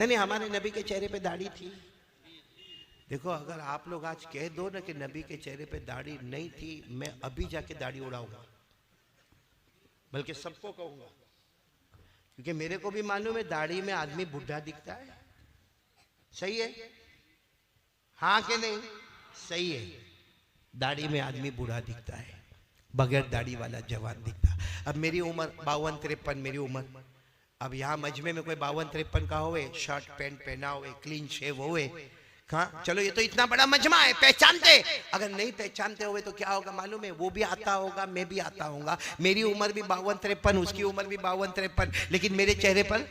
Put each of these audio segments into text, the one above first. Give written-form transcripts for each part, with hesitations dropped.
नहीं, हमारे नबी के चेहरे पे दाढ़ी थी। देखो, अगर आप लोग आज कह दो ना कि नबी के चेहरे पे दाढ़ी नहीं थी, मैं अभी जाके दाढ़ी उड़ाऊंगा, बल्कि सबको कहूंगा, क्योंकि मेरे को भी मालूम है दाढ़ी में आदमी बुढ़ा दिखता है। सही है? हाँ कि नहीं? सही है, दाढ़ी में आदमी बूढ़ा दिखता है, बगैर दाढ़ी वाला जवान दिखता। अब मेरी उम्र 52-53, मेरी उम्र, अब यहाँ मजमे में कोई 52-53 का होए, शर्ट पैंट पहना हुए, क्लीन शेव हुए, हाँ चलो ये तो इतना बड़ा मजमा है, पहचानते। अगर नहीं पहचानते हुए तो क्या होगा मालूम है? वो भी आता होगा, मैं भी आता होगा, मेरी उम्र भी 52-53, उसकी उम्र भी 52-53, लेकिन मेरे चेहरे पर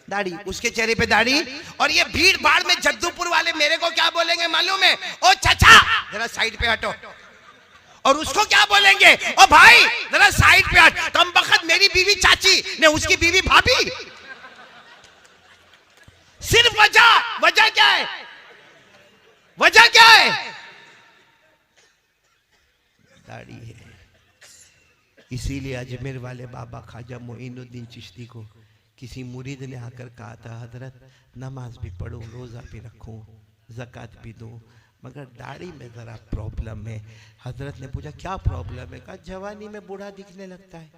दाढ़ी, उसके चेहरे पे दाढ़ी। और ये भीड़ भाड़ में जद्दूपुर वाले मेरे को क्या बोलेंगे मालूम है? ओ चाचा जरा साइड पे हटो। और उसको क्या बोलेंगे? ओ भाई जरा साइड पे हट। कम वक्त मेरी बीवी चाची ने उसकी बीवी भाभी। सिर्फ वजह क्या है? वजह क्या है? दाढ़ी है। इसीलिए अजमेर वाले बाबा ख्वाजा मोइनुद्दीन चिश्ती को किसी मुरीद ने आकर कहा था, हजरत नमाज भी पढ़ूं, रोज़ा भी रखूं, ज़कात भी दूं, मगर दाढ़ी में ज़रा प्रॉब्लम है। हजरत ने पूछा क्या प्रॉब्लम है? कहा जवानी में बूढ़ा दिखने लगता है।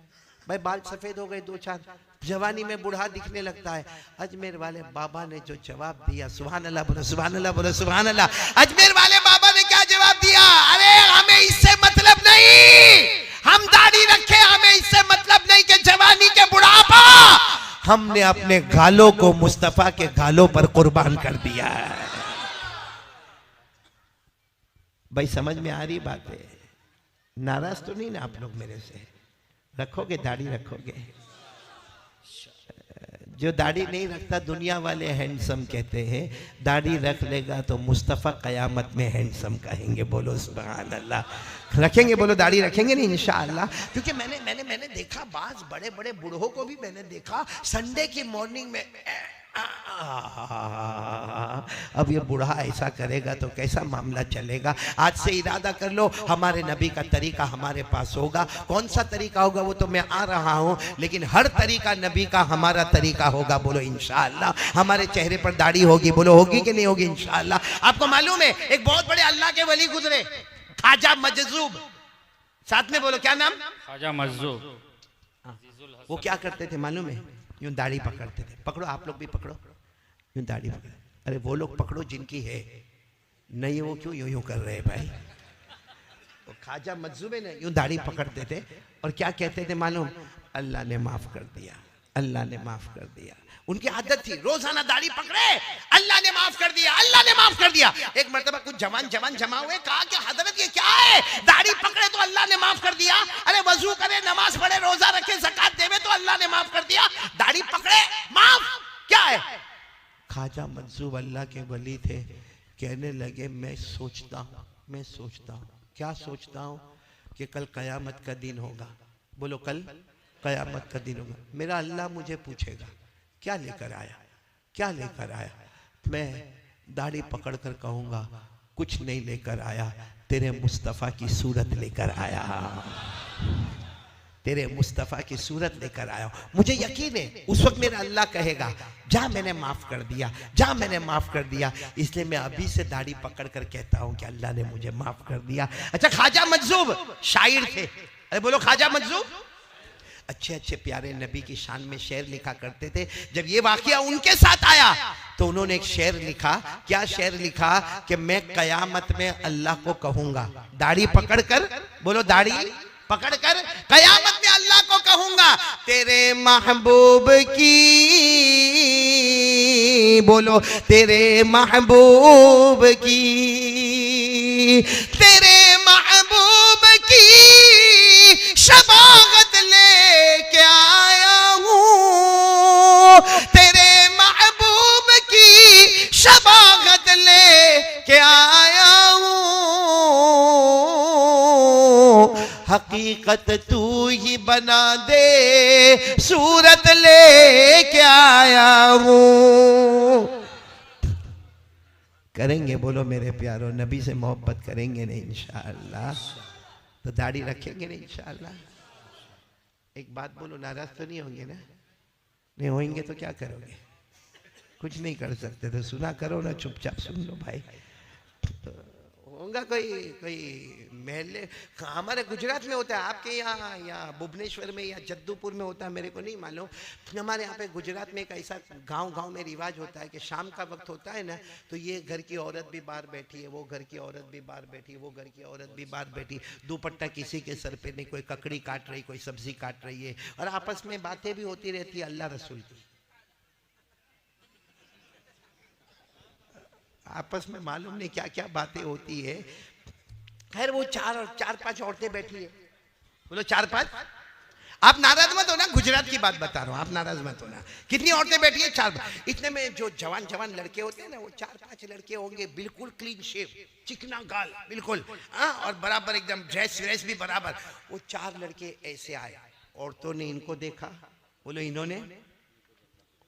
भाई बाल सफ़ेद हो गए 2-4, जवानी में बूढ़ा दिखने लगता है। अजमेर वाले बाबा ने जो जवाब दिया, सुभान अल्लाह बोलो, सुभान अल्लाह बोलो, सुभान अल्लाह। अजमेर वाले बाबा ने क्या जवाब दिया? अरे हमें इससे मतलब नहीं, हम दाढ़ी रखे, हमें इससे मतलब नहीं कि जवानी के बुढ़ापा, हमने अपने गालों को मुस्तफा के गालों पर कुर्बान कर दिया है। भाई समझ में आ रही बात है? नाराज तो नहीं ना आप लोग मेरे से? रखोगे दाढ़ी? रखोगे? जो दाढ़ी नहीं रखता दुनिया वाले हैंडसम कहते हैं, दाढ़ी रख लेगा तो मुस्तफ़ा क़यामत में हैंडसम कहेंगे। बोलो सुभान अल्लाह। रखेंगे? बोलो दाढ़ी रखेंगे नहीं इंशाअल्लाह। क्योंकि मैंने देखा, बाज बड़े बड़े बूढ़ों को भी मैंने देखा संडे की मॉर्निंग में, अब ये बूढ़ा ऐसा करेगा तो कैसा मामला चलेगा। आज से इरादा कर लो, हमारे नबी का तरीका हमारे पास होगा। कौन सा तरीका होगा वो तो मैं आ रहा हूं, लेकिन हर तरीका नबी का हमारा तरीका होगा। बोलो इंशाअल्लाह। हमारे चेहरे पर दाढ़ी होगी। बोलो होगी कि नहीं होगी? इंशाअल्लाह। आपको मालूम है एक बहुत बड़े अल्लाह के वली गुजरे, ख्वाजा मजजूब। साथ में बोलो क्या नाम? ख्वाजा मजजूब। वो क्या करते थे मालूम है? यूं दाढ़ी पकड़ते थे। पकड़ो, आप लोग भी पकड़ो, यूं दाढ़ी पकड़ो। अरे वो लोग पकड़ो जिनकी है, नहीं वो क्यों यूं यूं कर रहे हैं भाई? वो ख्वाजा मजजूबे ने यूं दाढ़ी पकड़ते थे और क्या कहते थे मालूम? अल्लाह ने माफ कर दिया, अल्लाह ने माफ कर दिया। उनकी आदत थी रोजाना दाढ़ी पकड़े, अल्लाह ने माफ कर दिया, अल्लाह ने माफ कर दिया। एक मर्तबा कुछ जवान जमा हुए, कहा कि हजरत ये क्या है? दाढ़ी पकड़े तो अल्लाह ने माफ कर दिया, अरे वजू करे, नमाज पढ़े, रोजा रखे, ज़कात देवे तो अल्लाह ने माफ कर दिया, दाढ़ी पकड़े माफ क्या है? ख्वाजा मंसूब अल्लाह के वली थे, कहने लगे मैं सोचता हूँ, क्या सोचता हूँ? कि कल कयामत का दिन होगा। बोलो कल कयामत का दिन होगा, मेरा अल्लाह मुझे पूछेगा क्या लेकर आया, क्या लेकर आया? मैं दाढ़ी पकड़ कर कहूँगा कुछ नहीं लेकर आया, तेरे मुस्तफ़ा की सूरत लेकर आया, तेरे मुस्तफ़ा की सूरत लेकर आया। मुझे यकीन है उस वक्त मेरा अल्लाह कहेगा जा मैंने माफ़ कर दिया, जा मैंने माफ़ कर दिया। इसलिए मैं अभी से दाढ़ी पकड़ कर कहता हूँ कि अल्लाह ने मुझे माफ़ कर दिया। अच्छा, ख्वाजा मजजूब शायर थे। अरे बोलो ख्वाजा मजजूब। अच्छे अच्छे प्यारे नबी की शान में शेर लिखा करते थे। जब ये वाकया उनके साथ आया तो उन्होंने एक शेर लिखा। क्या शेर लिखा? कि मैं कयामत में अल्लाह को कहूँगा, दाढ़ी पकड़ कर, बोलो दाढ़ी पकड़ कर, कयामत में अल्लाह को कहूँगा तेरे महबूब की, बोलो तेरे महबूब की, तेरे महबूब की शबागत लेके आया हूँ, तेरे महबूब की शबागत लेके आया हूँ, हकीकत तू ही बना दे, सूरत लेके आया हूँ। करेंगे? बोलो मेरे प्यारो, नबी से मोहब्बत करेंगे नहीं इंशाअल्लाह तो दाढ़ी रखेंगे नहीं इंशाअल्लाह। एक बात बोलो, नाराज तो नहीं होंगे ना? नहीं होंगे तो क्या करोगे? कुछ नहीं कर सकते तो सुना करो ना, चुपचाप सुन लो भाई। तो होगा कोई कोई महल हमारे गुजरात में होता है, आपके यहाँ या भुवनेश्वर में या जद्दूपुर में होता है मेरे को नहीं मालूम। हमारे यहाँ पे गुजरात में एक ऐसा गांव में रिवाज होता है कि शाम का वक्त होता है ना, तो ये घर की औरत भी बाहर बैठी है, वो घर की औरत भी बाहर बैठी है, वो घर की औरत भी बाहर बैठी, दुपट्टा किसी के सर पे नहीं, कोई ककड़ी काट रही, कोई सब्जी काट रही है, और आपस में बातें भी होती रहती है अल्लाह रसूल की। आपस में मालूम नहीं क्या क्या बातें होती है। खैर वो चार पांच औरतें बैठी है, बोलो 4-5। आप नाराज मत हो ना, गुजरात की बात बता रहा हूँ, आप नाराज मत हो ना। कितनी औरतें बैठी है? 4। इतने में जो जवान लड़के होते हैं ना, वो 4-5 लड़के होंगे, बिल्कुल क्लीन शेव, चिकना गाल बिल्कुल, हाँ, और बराबर एकदम ड्रेस भी बराबर। वो 4 लड़के ऐसे आए, औरतों ने इनको देखा, बोलो इन्होंने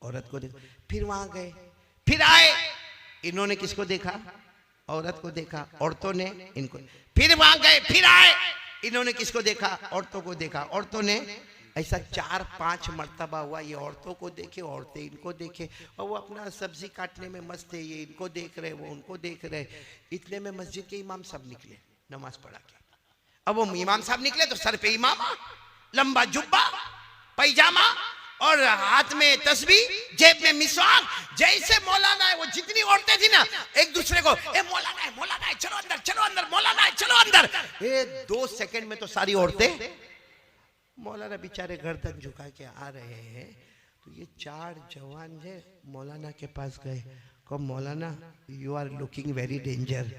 औरत को देखा, फिर वहां गए, फिर आए, इन्होंने किसको देखा? औरत को देखा, औरतों ने इनको, फिर वहां गए, फिर आए, इन्होंने किसको देखा? औरतों को देखा, औरतों ने, ऐसा 4-5 मर्तबा हुआ। ये औरतों को देखे, औरतें इनको देखे, और वो अपना सब्जी काटने में मस्त है, ये इनको देख रहे, वो उनको देख रहे। इतने में मस्जिद के इमाम साहब निकले नमाज पढ़ा के। अब वो इमाम साहब निकले तो सर पे इमामा, लंबा जुब्बा, पैजामा, और हाथ में तस्बीह, जेब में मिसवाक, जैसे मौलाना है। वो जितनी औरतें थी ना, एक दूसरे को, ए मौलाना है, चलो अंदर, मौलाना है, चलो अंदर। 2 सेकंड में तो सारी औरतें, मौलाना बेचारे गर्दन झुका के आ रहे हैं। तो ये 4 जवान है मौलाना के पास गए, को मौलाना you are looking very danger.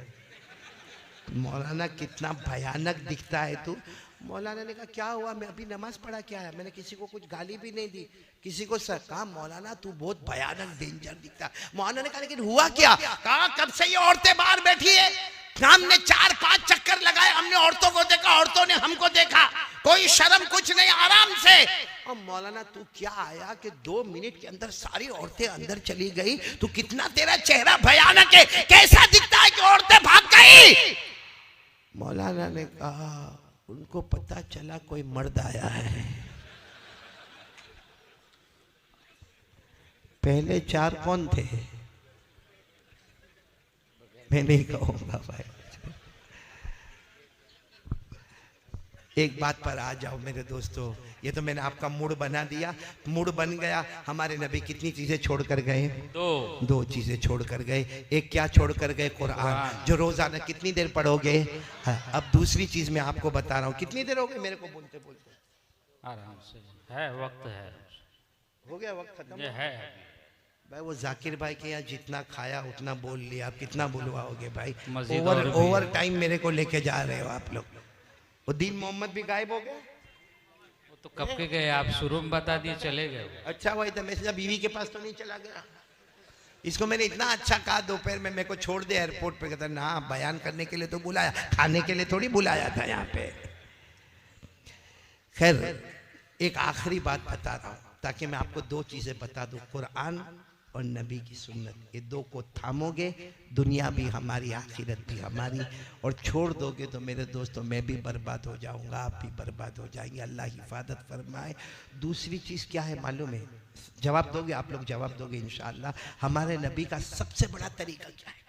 मौलाना कितना भयानक दिखता है तू। मौलाना ने कहा क्या हुआ? मैं अभी नमाज पढ़ा के आया, मैंने किसी को कुछ गाली भी नहीं दी, किसी को सर। कहा मौलाना तू बहुत भयानक डेंजर दिखता। मौलाना ने कहा लेकिन हुआ क्या? कहा कब से ये औरतें बाहर बैठी है, हमने 4-5 चक्कर लगाए, हमने औरतों को देखा, औरतों ने हमको देखा, कोई शर्म कुछ नहीं, आराम से। और मौलाना तू क्या आया कि 2 मिनट के अंदर सारी औरतें अंदर चली गई? तू कितना, तेरा चेहरा भयानक है, कैसा दिखता है कि औरतें भाग गई? मौलाना ने कहा उनको पता चला कोई मर्द आया है। पहले 4 कौन थे? मैं नहीं कहूंगा भाई। एक बात पर आ जाओ मेरे दोस्तों, ये तो मैंने आपका मूड बना दिया, मूड बन गया। हमारे नबी कितनी चीजें छोड़ कर गए? 2 चीजें छोड़ कर गए। एक क्या छोड़ कर गए? कुरान, जो रोजाना कितनी देर पढ़ोगे? अब दूसरी चीज मैं आपको बता रहा हूँ। कितनी देर हो गई मेरे को बोलते बोलते? आराम से है, वक्त है, हो गया वक्त खत्म है भाई। वो जाकिर भाई के यहाँ जितना खाया उतना बोल लिया, आप कितना बुलवाओगे भाई? ओवर टाइम मेरे को लेके जा रहे हो आप लोग। वो दीन मोहम्मद भी गायब हो गए, वो तो कब के गए, आप शुरू में बता दिए चले गए। अच्छा वही तो, मैं बीवी के पास तो नहीं चला गया। इसको मैंने इतना अच्छा कहा दोपहर में मेरे को छोड़ दे एयरपोर्ट पे, कहता ना बयान करने के लिए तो बुलाया, खाने के लिए थोड़ी बुलाया था यहाँ पे। खैर एक आखिरी बात बता रहा हूँ ताकि मैं आपको 2 चीजें बता दूं, कुरान और नबी की सुन्नत। ये 2 को थामोगे, दुनिया भी हमारी, आखिरत भी हमारी। और छोड़ दोगे तो मेरे दोस्तों मैं भी बर्बाद हो जाऊंगा, आप भी बर्बाद हो जाएंगे। अल्लाह हिफाजत फरमाए। दूसरी चीज़ क्या है मालूम है? जवाब दोगे आप लोग, जवाब दोगे इंशाअल्लाह। हमारे नबी का सबसे बड़ा तरीका क्या है?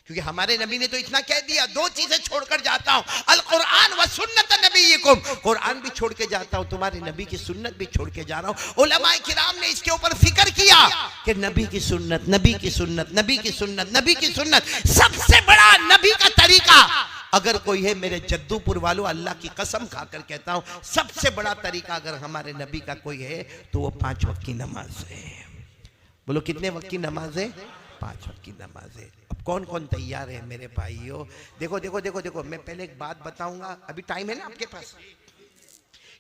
क्योंकि हमारे नबी ने तो इतना कह दिया, 2 चीजें छोड़कर जाता हूं, अल कुरान व सुन्नत नबीयकुम। कुरान भी छोड़ के जाता हूं, तुम्हारे नबी की सुन्नत भी छोड़ के जा रहा हूं। उलमाए किराम ने इसके ऊपर फिक्र किया कि नबी की सुन्नत, नबी की सुन्नत, नबी की सुन्नत, नबी की सुन्नत। सबसे बड़ा नबी का तरीका अगर कोई है, मेरे जद्दूपुर वालों, अल्लाह की कसम खाकर कहता हूं, सबसे बड़ा तरीका अगर हमारे नबी का कोई है तो वो 5 वक्त की नमाज है। बोलो कितने वक्त की नमाज है? 5 वक्त की नमाज है। अब कौन कौन तैयार है मेरे भाइयों? देखो देखो देखो देखो, मैं पहले एक बात बताऊंगा, अभी टाइम है ना आपके पास,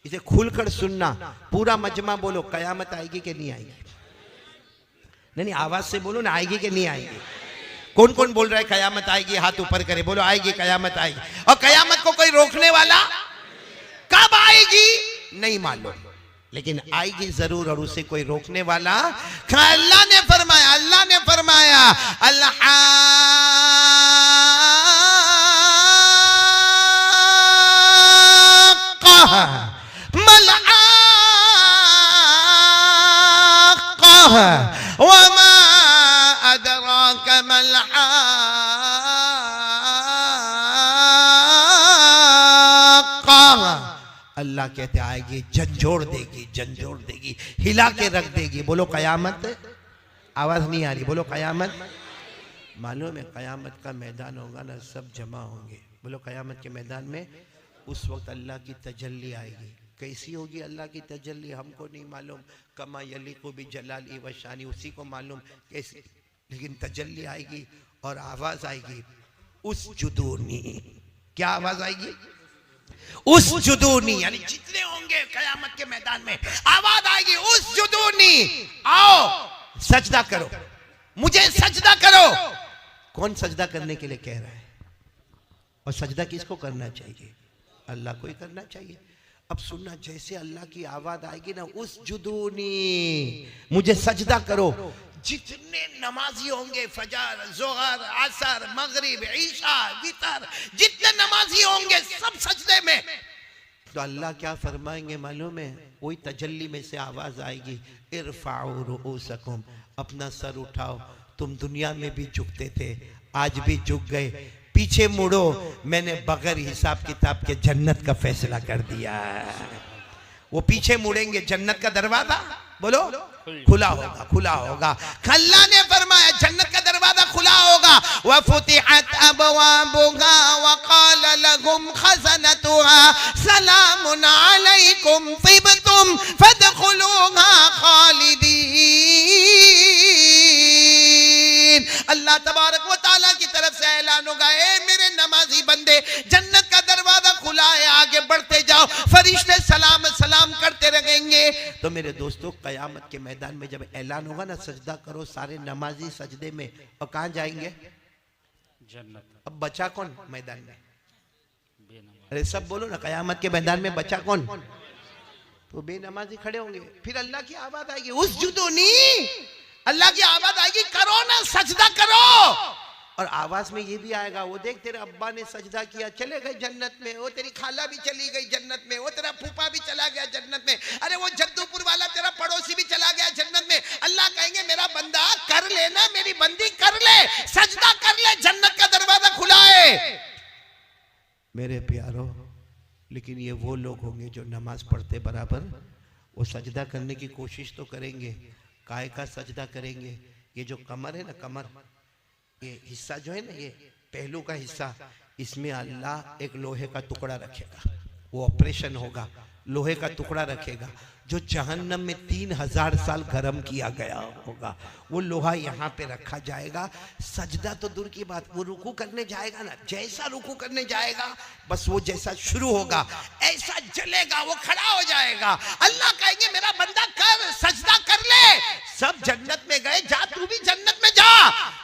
इसे खुलकर सुनना। पूरा मजमा बोलो कयामत आएगी कि नहीं आएगी? नहीं आवाज से बोलो ना, आएगी कि नहीं आएगी? कौन कौन बोल रहा है कयामत आएगी? हाथ ऊपर करे, बोलो आएगी, कयामत आएगी। और कयामत को कोई रोकने वाला? कब आएगी नहीं मालूम, लेकिन आएगी जरूर, और उसे कोई रोकने वाला। अल्लाह ने फरमाया, अल्लाह ने फरमाया, अल्लाह वमा अदराक मल हाक़्क़ा। अल्लाह कहते आएगी, झंझोड़ देगी, झंझोड़ देगी, हिला के रख देगी। बोलो कयामत। आवाज नहीं आ रही, बोलो कयामत। मालूम है कयामत का मैदान होगा ना, सब जमा होंगे। बोलो कयामत के मैदान में उस वक्त अल्लाह की तजल्ली आएगी। कैसी होगी अल्लाह की तजल्ली हमको नहीं मालूम, कमा यलीक़ु बि जलाली व शानी, उसी को मालूम कैसी, लेकिन तजल्ली आएगी और आवाज आएगी उस जुदूनी। क्या आवाज आएगी? उस जुदूनी, यानी जितने होंगे कयामत के मैदान में आवाज आएगी उस जुदूनी, आओ सजदा करो, मुझे सजदा करो। कौन सजदा करने के लिए कह रहा है? और सजदा किसको करना चाहिए? अल्लाह को ही करना चाहिए। अब सुनना, जैसे अल्लाह की आवाज आएगी ना, उस जुदूनी, मुझे सजदा करो, जितने नमाजी होंगे, फजर, जोहर, असर, मगरिब, ईशा, वितर, जितने नमाजी होंगे सब सजदे में। तो अल्लाह क्या फरमाएंगे मालूम है? वही तजल्ली में से आवाज आएगी, इरफाउ रुऊसकुम, अपना सर उठाओ, तुम दुनिया में भी झुकते थे, आज भी झुक गए, पीछे मुड़ो, मैंने बगैर हिसाब किताब के जन्नत का फैसला कर दिया। वो पीछे मुड़ेंगे, जन्नत का दरवाजा बोलो खुला होगा, खुला होगा। अल्लाह ने फरमाया जन्नत का दरवाजा खुला होगा। व फुतिहत अबवाबुहा व क़ाल लहुम खज़नतुहा सलामुन अलैकुम तिबतुम फदखुलूहा खालिदीन। अल्लाह तबारक व तआला की तरफ से ऐलान होगा, ए मेरे नमाजी बंदे, जन्नत का दरवाजा खुला है, आगे बढ़ते जाओ, फरिश्ते सलाम सलाम करते रहेंगे। तो मेरे दोस्तों, कयामत के मैदान में जब ऐलान होगा ना, सजदा करो, सारे नमाजी सजदे में, और कहां जाएंगे? जन्नत। अब बचा कौन मैदान में? बेनमाज। अरे सब बोलो ना, कयामत के मैदान में बचा कौन? तो बेनमाजी खड़े होंगे। फिर अल्लाह की आवाज आएगी, उस जुदूनी, अल्लाह की आवाज आएगी, करो ना सजदा करो। और आवाज में ये भी आएगा, वो देख तेरे अब्बा ने सजदा किया, चले गए जन्नत में, वो तेरी खाला भी चली गई जन्नत में, वो तेरा फूफा भी चला गया जन्नत में, अरे वो जद्दूपुर वाला तेरा पड़ोसी भी चला गया जन्नत में। अल्लाह कहेंगे, मेरा बंदा कर लेना, मेरी बंदी कर ले, सजदा कर ले, जन्नत का दरवाजा खुला है। मेरे प्यारो, लेकिन ये वो लोग होंगे जो नमाज पढ़ते बराबर वो सजदा करने की कोशिश तो करेंगे। काय का सजदा करेंगे? ये जो कमर है ना, कमर, ये हिस्सा जो है ना, ये पहलू का हिस्सा, इसमें अल्लाह एक लोहे का टुकड़ा रखेगा, वो ऑपरेशन होगा, लोहे का टुकड़ा रखेगा जो जहन्नम में 3000 साल गर्म किया गया होगा, वो लोहा यहाँ पे रखा जाएगा। सजदा तो दूर की बात, वो रुकू करने जाएगा ना, जैसा रुकू करने जाएगा बस वो जैसा शुरू होगा ऐसा जलेगा, वो खड़ा हो जाएगा। अल्लाह कहेंगे, मेरा बंदा कर, सजदा कर ले। सब जन्नत में गए, जा तू भी जन्नत में जा।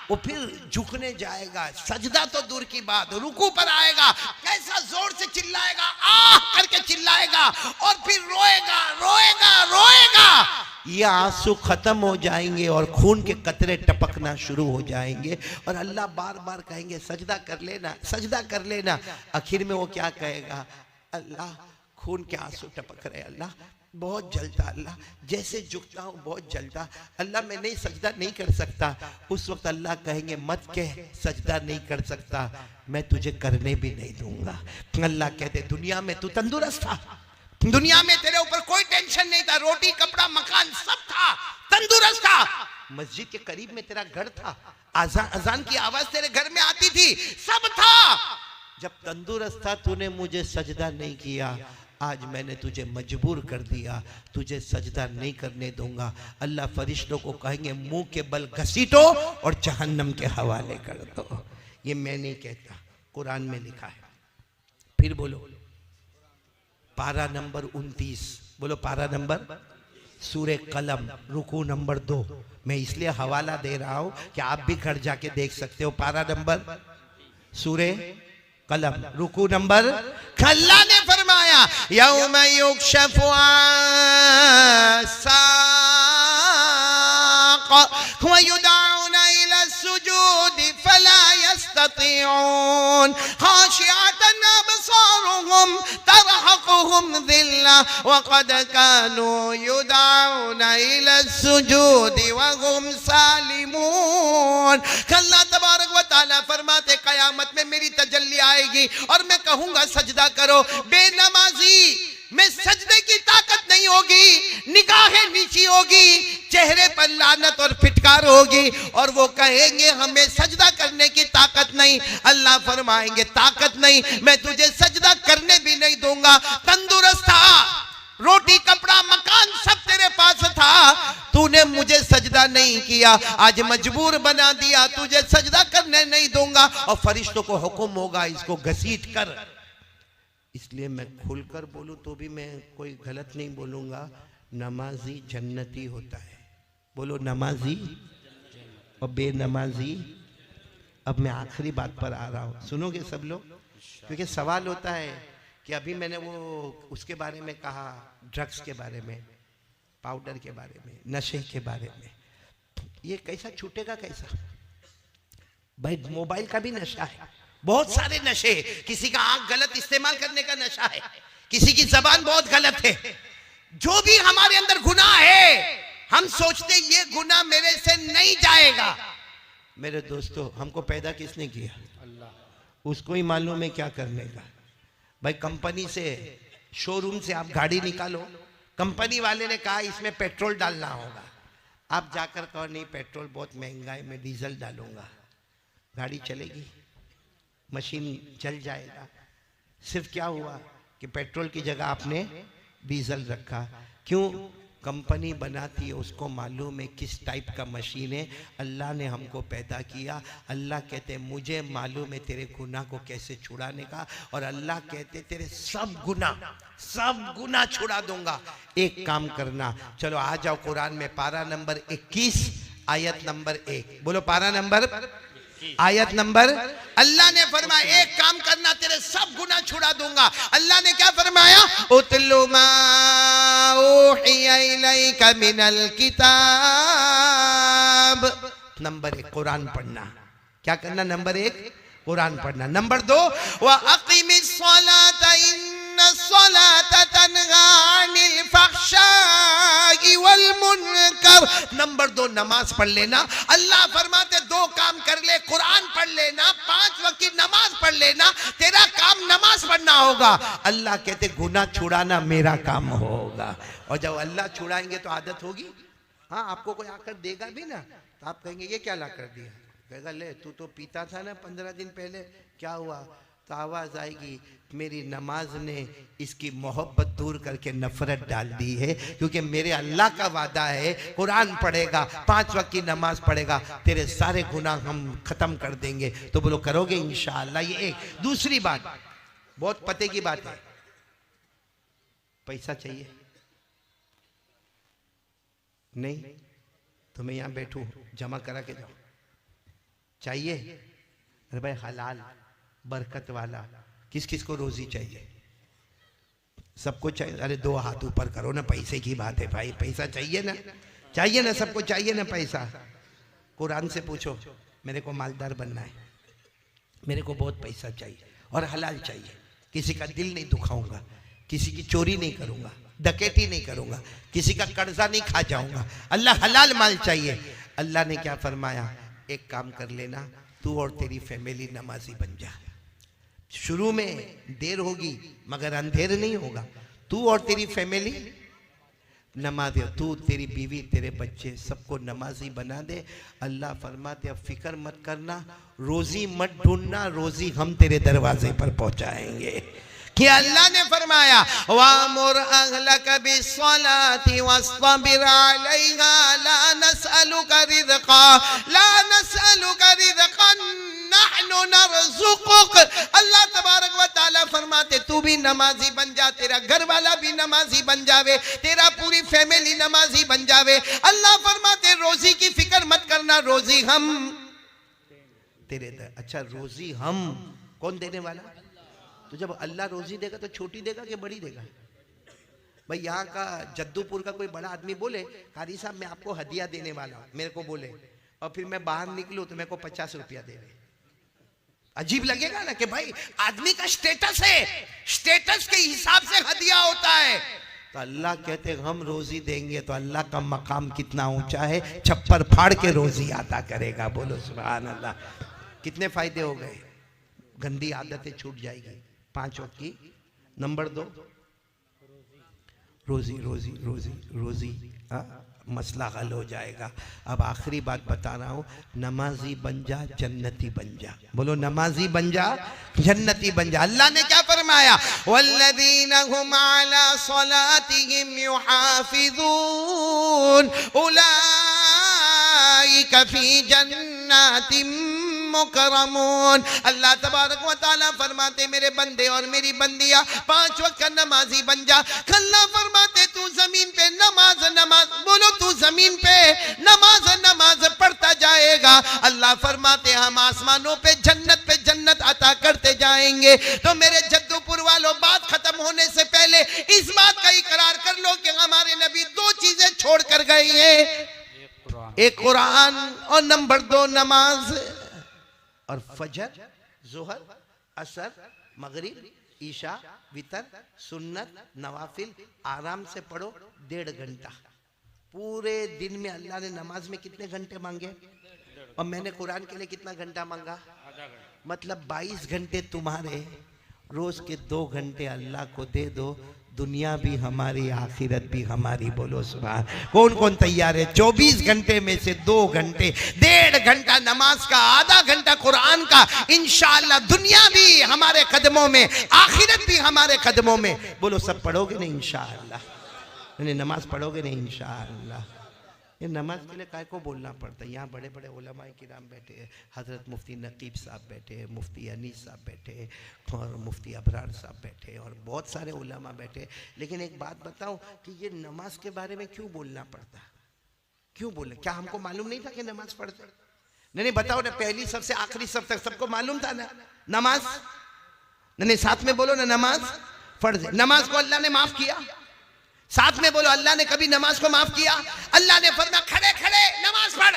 वो फिर झुकने जाएगा, सजदा तो दूर की बात, रुकू पर आएगा, कैसा जोर से चिल्लाएगा, आह करके चिल्लाएगा, और फिर रोएगा रोएगा रोएगा। ये आंसू खत्म हो जाएंगे और खून के कतरे टपकना शुरू हो जाएंगे, और अल्लाह बार बार कहेंगे, सजदा कर लेना, सजदा कर लेना। आखिर में वो क्या कहेगा? अल्लाह खून के आंसू टपक रहे, अल्लाह बहुत जलता, अल्लाह जैसे झुकता हूँ बहुत जलता, अल्लाह मैं नहीं सजदा नहीं कर सकता। उस वक्त अल्लाह कहेंगे, मत कह सजदा नहीं कर सकता, मैं तुझे करने भी नहीं दूंगा। अल्लाह कहते, दुनिया में तू तंदुरुस्त था, दुनिया में तेरे ऊपर कोई टेंशन नहीं था, रोटी कपड़ा मकान सब था, तंदुरुस्त था, मस्जिद के करीब में तेरा घर था, अजान की आवाज तेरे घर में आती थी, सब था। जब तंदुरुस्त था तूने मुझे सजदा नहीं किया, आज मैंने तुझे मजबूर कर दिया, तुझे सजदा नहीं करने दूंगा। अल्लाह फरिश्तों को कहेंगे, मुंह के बल घसीटो और जहन्नम के हवाले कर दो। ये मैं नहीं कहता, कुरान में लिखा है। फिर बोलो, पारा नंबर 29, बोलो पारा नंबर, सूरे कलम, रुकू नंबर 2। मैं इसलिए हवाला दे रहा हूं कि आप भी घर जाके देख सकते हो। पारा नंबर, सूरे कलम, रुकू नंबर। अल्लाह ने फरमाया, यौम युक्शफु अन साक़ व युदऊना इला सुजूद फला यस्ततीऊन खाशिअतन अबसारुहुम तरहकुहुम ज़िल्ला व क़द कानू युदऊना इला सुजूदि व हुम सालिमून। अल्लाह तबारक व तआला फरमाते क़यामत में मेरी तजल्ली आएगी और मैं कहूंगा सजदा करो। बेनमाजी में सजदे की ताकत नहीं होगी, निगाहें नीची होगी, चेहरे पर लानत और फिटकार होगी और वो कहेंगे हमें सजदा करने की ताकत नहीं। अल्लाह फरमाएंगे ताकत नहीं, मैं तुझे सजदा करने भी नहीं दूंगा। तंदुरुस्त था, रोटी कपड़ा मकान सब तेरे पास था, तूने मुझे सजदा नहीं किया, आज मजबूर बना दिया, तुझे सजदा करने नहीं दूंगा। और फरिश्तों को हुक्म होगा इसको घसीट कर। इसलिए मैं खुलकर बोलूं तो भी मैं कोई गलत नहीं बोलूंगा, नमाजी जन्नती होता है। बोलो नमाजी और बेनमाजी। अब मैं आखिरी बात पर आ रहा हूं, सुनोगे सब लोग, क्योंकि सवाल होता है कि अभी मैंने वो उसके बारे में कहा, ड्रग्स के बारे में, पाउडर के बारे में, नशे के बारे में, ये कैसा छूटेगा कैसा? भाई मोबाइल का भी नशा है, बहुत सारे नशे, किसी का आंख गलत इस्तेमाल करने का नशा है, किसी की जबान बहुत गलत है। जो भी हमारे अंदर गुनाह है, हम सोचते ये गुनाह मेरे से नहीं जाएगा। मेरे दोस्तों, हमको पैदा किसने किया? अल्लाह। उसको ही मालूम है क्या करने का। भाई कंपनी से, शोरूम से आप गाड़ी निकालो, कंपनी वाले ने कहा इसमें पेट्रोल डालना होगा, आप जाकर कहो नहीं पेट्रोल बहुत महंगा है, मैं डीजल डालूंगा, गाड़ी चलेगी, मशीन चल जाएगा। सिर्फ क्या हुआ कि पेट्रोल की जगह आपने डीजल रखा। क्यों? कंपनी बनाती है, उसको मालूम है किस टाइप का मशीन है। अल्लाह ने हमको पैदा किया, अल्लाह कहते मुझे मालूम है तेरे गुनाह को कैसे छुड़ाने का, और अल्लाह कहते तेरे सब गुनाह छुड़ा दूंगा। एक काम करना, चलो आ जाओ कुरान में पारा नंबर 21 आयत नंबर 1, बोलो पारा नंबर आयत नंबर। अल्लाह ने फरमाया एक काम करना, तेरे सब गुनाह छुड़ा दूंगा। अल्लाह ने क्या फरमाया? उतलु मा उहिया इलैका मिनल किताब। नंबर 1 कुरान पढ़ना। क्या करना? नंबर 1 कुरान पढ़ना। नंबर 2 व अकीमिस सलाता इन्नस सलाता तन्हा अनिल फहशाई वल मुनकर। नंबर 2 नमाज पढ़ लेना। अल्लाह फरमाते 2 काम कर ले, कुरान पढ़ लेना, 5 वक्त की नमाज पढ़ लेना, तेरा काम नमाज पढ़ना होगा। अल्लाह कहते गुनाह छुड़ाना मेरा काम होगा। और जब अल्लाह छुड़ाएंगे तो आदत होगी। हाँ, आपको कोई आकर देगा भी ना तो आप कहेंगे ये क्या ला कर दिया, कहेगा ले तू तो पीता था ना 15 दिन पहले, क्या हुआ? तो आवाज आएगी मेरी नमाज ने इसकी मोहब्बत दूर करके नफरत डाल दी है, क्योंकि मेरे अल्लाह का वादा है कुरान पढ़ेगा, 5 वक्त की नमाज पढ़ेगा, तेरे सारे गुनाह हम खत्म कर देंगे। तो बोलो करोगे इंशाअल्लाह? ये एक। दूसरी बात, बहुत पते की बात है, पैसा चाहिए नहीं तो मैं यहां बैठूं, जमा करा के जाओ, चाहिए? अरे भाई हलाल बरकत वाला, किस किस को रोजी चाहिए? सबको चाहिए। अरे 2 हाथ ऊपर करो ना, पैसे की बात है भाई, पैसा चाहिए ना, चाहिए ना, सबको चाहिए ना पैसा। कुरान से पूछो, मेरे को मालदार बनना है, मेरे को बहुत पैसा चाहिए और हलाल चाहिए, किसी का दिल नहीं दुखाऊंगा, किसी की चोरी नहीं करूंगा, डकैती नहीं करूंगा, किसी का कर्जा नहीं खा जाऊंगा, अल्लाह हलाल माल चाहिए। अल्लाह ने क्या फरमाया? एक काम कर लेना, तू और तेरी फैमिली नमाजी बन जा। शुरू में देर होगी मगर अंधेर नहीं होगा। तू और तेरी फैमिली नमाज, तू, तेरी बीवी, तेरे बच्चे, सबको नमाजी बना दे। अल्लाह फरमाते अब फिक्र मत करना, रोजी मत ढूंढना, रोजी हम तेरे दरवाजे पर पहुंचाएंगे। कि अल्लाह ने फरमाया वामुर अहलक बिस्सलाति वस्ताबिर अलैहा ला नसअलुका रिज़्क़ा ला नसअलुका रिज़्क़न नहनु नरज़ुकुक। अल्लाह तबारक व तआला फरमाते तू भी नमाजी बन जा, तेरा घर वाला भी नमाजी बन जावे, तेरा पूरी फैमिली नमाजी बन जावे। अल्लाह फरमाते रोजी की फिक्र मत करना, रोजी हम तेरे दर। अच्छा, रोजी हम कौन देने वाला? तो जब अल्लाह रोजी देगा तो छोटी देगा कि बड़ी देगा? भाई यहाँ का जद्दूपुर का कोई बड़ा आदमी बोले कारी साहब मैं आपको हदिया देने वाला हूँ, मेरे को बोले, और फिर मैं बाहर निकलूँ तो मेरे को 50 रुपया दे रहे, अजीब लगेगा ना कि भाई आदमी का स्टेटस है, स्टेटस के हिसाब से हदिया होता है। तो अल्लाह कहते हैं हम रोजी देंगे तो अल्लाह का मकाम कितना ऊंचा है, छप्पर फाड़ के रोजी अता करेगा। बोलो सुभान अल्लाह। कितने फायदे हो गए, गंदी आदतें छूट जाएगी 5 वक्त की। नंबर 2 रोजी रोजी रोजी रोजी, मसला हल हो जाएगा। अब आखिरी बात बता रहा हूं, नमाजी बन जा जन्नती बन जा। बोलो नमाजी बन जा जन्नती बन जा। अल्लाह ने क्या फरमाया, वल्लज़ीना हुम अला सलातिहिम युहाफिज़ून उलाइका फी जन्नातिम मुकरमून। अल्लाह तबारक व तआला फरमाते मेरे बंदे और मेरी बंदियां 5 वक्त का नमाजी बन जा। अल्लाह फरमाते तू जमीन पे नमाज नमाज, बोलो तू जमीन पे नमाज नमाज पढ़ता जाएगा, अल्लाह फरमाते हम आसमानों पे जन्नत अता करते जाएंगे। तो मेरे जद्दूपुर वालों, बात खत्म होने से पहले इस बात का इकरार कर लो कि हमारे नबी 2 चीजें छोड़ कर गए हैं, एक कुरान और नंबर 2 नमाज। और फजर, जोहर, असर, मगरिब, ईशा, वितर, सुन्नत, नवाफिल आराम से पढ़ो 1.5 घंटा। पूरे दिन में अल्लाह ने नमाज में कितने घंटे मांगे, और मैंने कुरान के लिए कितना घंटा मांगा, मतलब 22 घंटे तुम्हारे, रोज के 2 घंटे अल्लाह को दे दो, दुनिया भी हमारी आखिरत भी हमारी। बोलो सुभान। कौन कौन तैयार है? 24 घंटे में से 2 घंटे, 1.5 घंटा नमाज का, आधा घंटा कुरान का, इंशाअल्लाह दुनिया भी हमारे कदमों में, आखिरत भी हमारे कदमों में। बोलो सब पढ़ोगे नहीं इंशाअल्लाह? नहीं, नमाज पढ़ोगे नहीं इंशाअल्लाह? ये नमाज के लिए काय को बोलना पड़ता है। यहाँ बड़े बड़े उलमाए किराम बैठे हैं, हज़रत मुफ्ती नकीब साहब बैठे हैं, मुफ्ती अनीस साहब बैठे हैं, और मुफ्ती अबरार साहब बैठे हैं, और बहुत सारे उलमा बैठे हैं। लेकिन एक बात बताऊं कि ये नमाज के बारे में क्यों बोलना पड़ता, क्यों बोले? क्या हमको मालूम नहीं था कि नमाज पढ़ते? नहीं बताओ ना, पहली सबसे आखिरी सब तक सबको मालूम था ना नमाज? नहीं साथ में बोलो ना, नमाज फर्ज है। नमाज को अल्लाह ने माफ किया, साथ में बोलो अल्लाह ने कभी नमाज को माफ किया? अल्लाह ने फरमाया खड़े खड़े नमाज पढ़।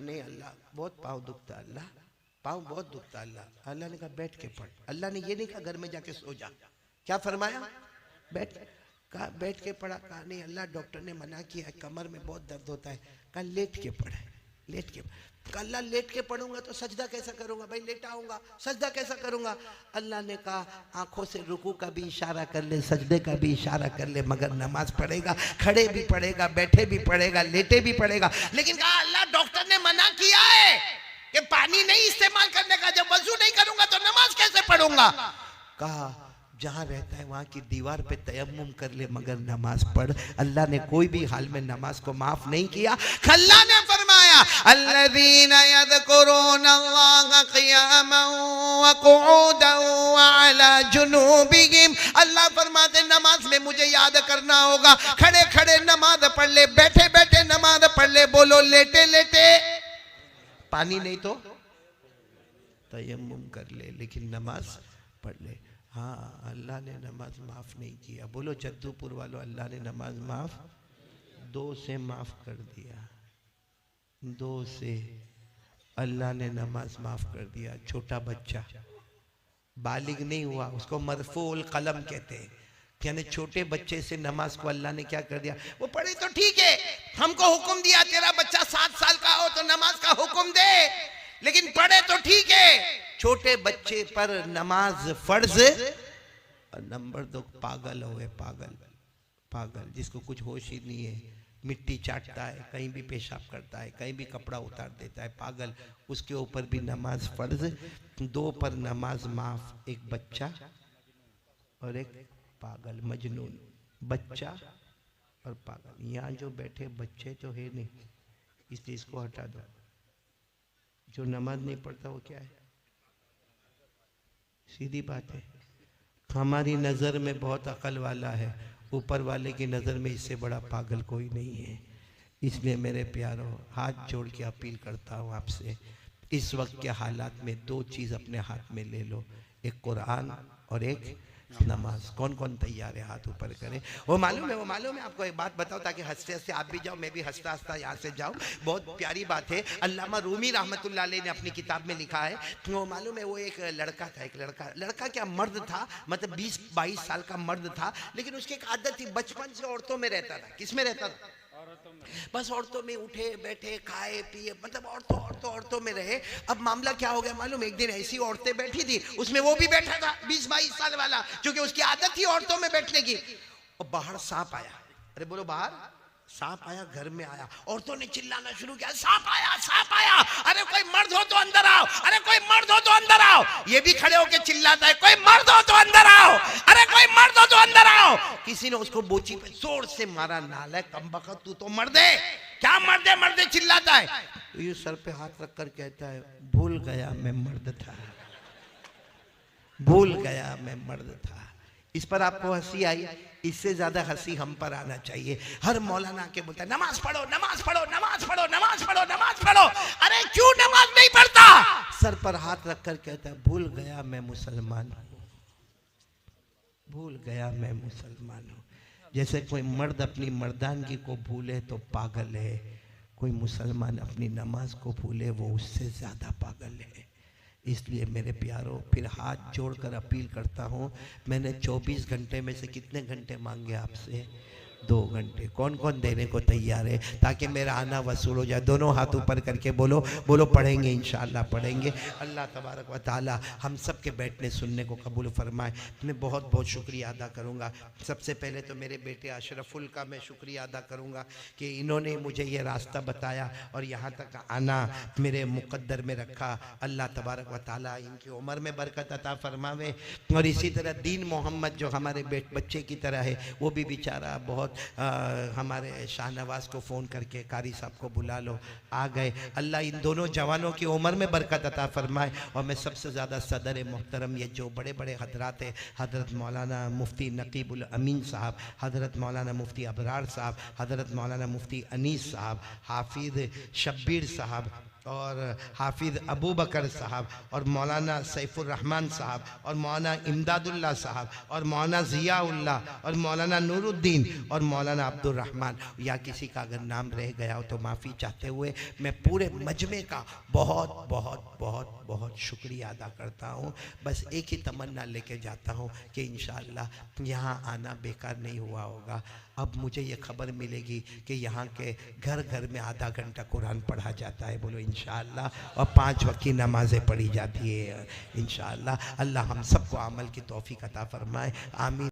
नहीं अल्लाह बहुत पाँव दुखता, अल्लाह पाँव बहुत दुखता। अल्लाह ने कहा बैठ के पढ़। अल्लाह ने ये नहीं कहा घर में जाके सो जा। क्या फरमाया? बैठ के पढ़ा। कहा नहीं अल्लाह डॉक्टर ने मना किया है, कमर में बहुत दर्द होता है। कहा लेट के पढ़े, लेट के। अल्लाह लेट के पढ़ूंगा तो सजदा कैसा करूंगा भाई, लेटा आऊंगा सजदा कैसा करूंगा? अल्लाह ने कहा आंखों से रुकू का भी इशारा कर ले, सजदे का भी इशारा कर ले, मगर नमाज पढ़ेगा, खड़े भी पढ़ेगा, बैठे भी पढ़ेगा, लेटे भी पढ़ेगा। लेकिन कहा अल्लाह डॉक्टर ने मना किया है कि पानी नहीं इस्तेमाल करने का, जब वजू नहीं करूंगा तो नमाज कैसे पढ़ूंगा? कहा जहां रहता है वहां की दीवार पे तयम्मुम कर ले, मगर नमाज पढ़। अल्लाह ने कोई भी हाल में नमाज को माफ नहीं किया। अल्लाह ने फरमाया अल्लज़ीना यज़कुरूनल्लाह क़ियामन व क़ुऊदन व अला जुनूबिहिम। अल्लाह फरमाते नमाज में मुझे याद करना होगा, खड़े खड़े नमाज पढ़ ले, बैठे बैठे नमाज पढ़ ले। बोलो लेटे लेटे, पानी नहीं तो तयम्मुम कर ले, लेकिन नमाज पढ़ ले। हाँ अल्लाह ने नमाज माफ नहीं किया। बोलो जद्दूपुर वालों, अल्लाह ने नमाज माफ 2 से माफ कर दिया, 2 से अल्लाह ने नमाज माफ कर दिया। छोटा बच्चा बालिग नहीं हुआ, उसको मरफूल कलम कहते हैं, यानी छोटे बच्चे से नमाज को अल्लाह ने क्या कर दिया? वो पढ़े तो ठीक है, हमको हुक्म दिया तेरा बच्चा 7 साल का हो तो नमाज का हुक्म दे, लेकिन पढ़े तो ठीक है। छोटे बच्चे पर नमाज फर्ज। और नंबर 2 पागल हो गए, पागल पागल जिसको कुछ होश ही नहीं है, मिट्टी चाटता है, कहीं भी पेशाब करता है, कहीं भी कपड़ा उतार देता है, पागल, उसके ऊपर भी नमाज फर्ज। 2 पर नमाज माफ, एक बच्चा और एक पागल मजनून। बच्चा और पागल, यहाँ जो बैठे बच्चे तो है नहीं, इसलिए इसको हटा दो। जो नमाज नहीं पढ़ता वो क्या है? सीधी बात है, हमारी नज़र में बहुत अकल वाला है, ऊपर वाले की नज़र में इससे बड़ा पागल कोई नहीं है। इसलिए मेरे प्यारों, हाथ जोड़ के अपील करता हूँ आपसे, इस वक्त के हालात में 2 चीज़ अपने हाथ में ले लो, एक कुरान और एक नमाज। कौन कौन तैयार है, हाथ ऊपर करें। वो मालूम है आपको एक बात बताओ ताकि हंसते हंसते आप भी जाओ, मैं भी हंसता हंसता यहाँ से जाऊँ। बहुत प्यारी बात है, अल्लामा रूमी रहमतुल्लाह अलैह ने अपनी किताब में लिखा है। वो मालूम है, वो एक लड़का था, एक लड़का क्या मर्द था, मतलब 20-22 साल का मर्द था, लेकिन उसकी एक आदत थी, बचपन से औरतों में रहता था। किस में रहता था? बस औरतों में उठे बैठे खाए पिए, मतलब औरतों में रहे। अब मामला क्या हो गया मालूम, एक दिन ऐसी औरतें बैठी थी, उसमें वो भी बैठा था 20-22 साल वाला, क्योंकि उसकी आदत थी औरतों में बैठने की। और बाहर सांप आया, अरे बोलो बाहर सांप आया, घर में आया, औरतों ने चिल्लाना शुरू किया, सांप आया सांप आया, अरे कोई मर्द हो तो अंदर आओ, अरे कोई मर्द हो तो अंदर आओ। ये भी खड़े होके चिल्लाता है, कोई मर्द हो तो अंदर आओ, अरे कोई मर्द हो तो अंदर आओ। किसी ने उसको बोची पे जोर से मारा, नालायक कमबख्त, तू तो मर्द है, क्या मर्द है चिल्लाता है। तो ये सर पे हाथ रखकर कहता है, भूल गया मैं मर्द था, भूल गया मैं मर्द था। इस पर आपको हंसी आई, इससे ज्यादा हंसी हम पर आना चाहिए। हर मौलाना के बोलता है नमाज पढ़ो नमाज पढ़ो नमाज पढ़ो नमाज पढ़ो नमाज पढ़ो, अरे क्यों नमाज नहीं पढ़ता? सर पर हाथ रखकर कहता है, भूल गया मैं मुसलमान हूं, भूल गया मैं मुसलमान हूं। जैसे कोई मर्द अपनी मर्दानगी को भूले तो पागल है, कोई मुसलमान अपनी नमाज को भूले वो उससे ज्यादा पागल है। इसलिए मेरे प्यारों, फिर हाथ जोड़कर अपील करता हूँ, मैंने 24 घंटे में से कितने घंटे मांगे आपसे? 2 घंटे। कौन कौन देने को तैयार है ताकि मेरा आना वसूल हो जाए? दोनों हाथ ऊपर करके बोलो पढ़ेंगे, इंशाअल्लाह पढ़ेंगे। अल्लाह तबारक व ताला हम सब के बैठने सुनने को कबूल फरमाए। मैं बहुत बहुत शुक्रिया अदा करूँगा। सबसे पहले तो मेरे बेटे अशरफुल का मैं शुक्रिया अदा करूँगा कि इन्होंने मुझे ये रास्ता बताया और यहाँ तक आना मेरे मुक़द्दर में रखा। अल्लाह तबारक व ताला इनकी उम्र में बरकत अता फरमावे। और इसी तरह दीन मोहम्मद जो हमारे बच्चे की तरह है, वो भी बेचारा बहुत हमारे शाहनवाज को फ़ोन करके कारी साहब को बुला लो, आ गए। अल्लाह इन दोनों जवानों की उम्र में बरकत अता फरमाए। और मैं सबसे ज़्यादा सदर मोहतरम ये जो बड़े बड़े हजरात हैं, हज़रत मौलाना मुफ्ती नकीबुल अमीन साहब, हज़रत मौलाना मुफ्ती अबरार साहब, हज़रत मौलाना मुफ्ती अनीस साहब, हाफिज़ शब्बीर साहब और हाफिज़ अबू बकर साहब और मौलाना सैफुर रहमान साहब और मौलाना इमदादुल्ला साहब और मौलाना ज़ियाउल्लाह और मौलाना नूरुद्दीन और मौलाना अब्दुल रहमान, या किसी का अगर नाम रह गया हो तो माफ़ी चाहते हुए मैं पूरे मजमे का बहुत बहुत बहुत बहुत शुक्रिया अदा करता हूँ। बस एक ही तमन्ना लेके जाता हूँ कि इंशाअल्लाह यहाँ आना बेकार नहीं हुआ होगा। अब मुझे ये खबर मिलेगी कि यहाँ के घर घर में आधा घंटा कुरान पढ़ा जाता है, बोलो इंशाअल्लाह, और 5 वक्त की नमाज़ें पढ़ी जाती है इंशाअल्लाह। अल्लाह हम सबको अमल की तौफीक अता फरमाए, आमीन।